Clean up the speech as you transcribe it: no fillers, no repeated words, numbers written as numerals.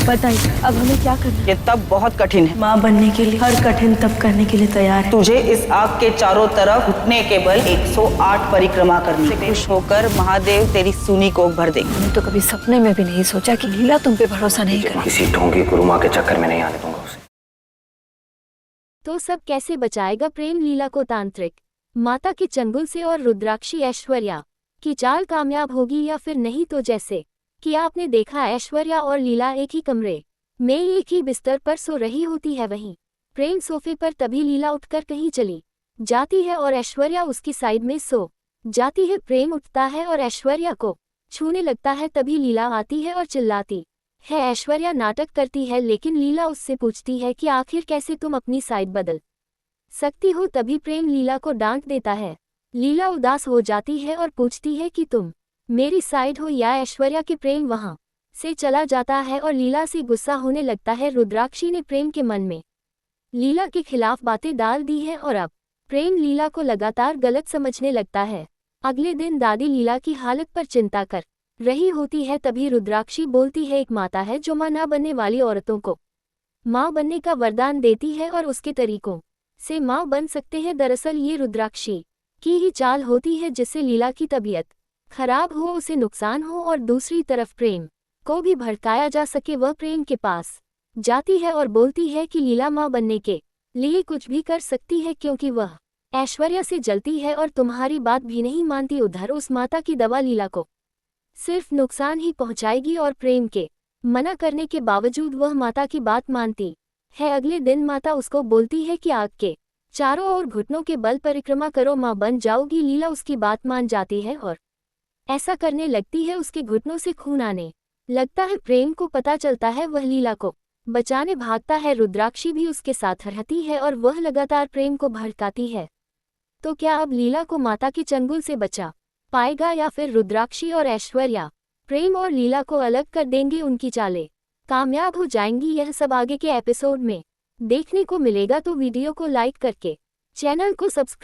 बताइए अब हमें क्या करना है? ये तब बहुत कठिन है। माँ बनने के लिए हर कठिन तप करने के लिए तैयार है। तुझे इस आग के चारों तरफ घुटने के बल 108 परिक्रमा करनी है। खुश होकर महादेव तेरी सूनी को भर देंगे। मैंने तो कभी सपने में भी नहीं सोचा कि लीला तुम पे भरोसा नहीं करेगी। किसी ढोंगी गुरु माँ के चक्कर में नहीं आने दूंगा उसे। तो सब कैसे बचाएगा प्रेम लीला को तांत्रिक? माता के चंगुल से और रुद्राक्षी ऐश्वर्या की चाल कामयाब होगी या फिर नहीं? तो जैसे कि आपने देखा ऐश्वर्या और लीला एक ही कमरे में एक ही बिस्तर पर सो रही होती है, वहीं प्रेम सोफे पर। तभी लीला उठकर कहीं चली जाती है और ऐश्वर्या उसकी साइड में सो जाती है। प्रेम उठता है और ऐश्वर्या को छूने लगता है। तभी लीला आती है और चिल्लाती है। ऐश्वर्या नाटक करती है लेकिन लीला उससे पूछती है कि आखिर कैसे तुम अपनी साइड बदल सकती हो? तभी प्रेम लीला को डांट देता है। लीला उदास हो जाती है और पूछती है कि तुम मेरी साइड हो या ऐश्वर्या के? प्रेम वहां से चला जाता है और लीला से गुस्सा होने लगता है। रुद्राक्षी ने प्रेम के मन में लीला के खिलाफ बातें डाल दी हैं और अब प्रेम लीला को लगातार गलत समझने लगता है। अगले दिन दादी लीला की हालत पर चिंता कर रही होती है। तभी रुद्राक्षी बोलती है, एक माता है जो मां ना बनने वाली औरतों को मां बनने का वरदान देती है और उसके तरीकों से मां बन सकते हैं। दरअसल ये रुद्राक्षी की ही चाल होती है जिससे लीला की तबीयत खराब हो, उसे नुकसान हो और दूसरी तरफ प्रेम को भी भड़काया जा सके। वह प्रेम के पास जाती है और बोलती है कि लीला मां बनने के लिए कुछ भी कर सकती है क्योंकि वह ऐश्वर्या से जलती है और तुम्हारी बात भी नहीं मानती। उधर उस माता की दवा लीला को सिर्फ नुकसान ही पहुंचाएगी और प्रेम के मना करने के बावजूद वह माता की बात मानती है। अगले दिन माता उसको बोलती है कि आग के चारों ओर घुटनों के बल परिक्रमा करो, मां बन जाओगी। लीला उसकी बात मान जाती है और ऐसा करने लगती है। उसके घुटनों से खून आने लगता है। प्रेम को पता चलता है, वह लीला को बचाने भागता है। रुद्राक्षी भी उसके साथ रहती है और वह लगातार प्रेम को भड़काती है। तो क्या अब लीला को माता के चंगुल से बचा पाएगा या फिर रुद्राक्षी और ऐश्वर्या प्रेम और लीला को अलग कर देंगे? उनकी चालें कामयाब हो जाएंगी? यह सब आगे के एपिसोड में देखने को मिलेगा। तो वीडियो को लाइक करके चैनल को सब्सक्राइब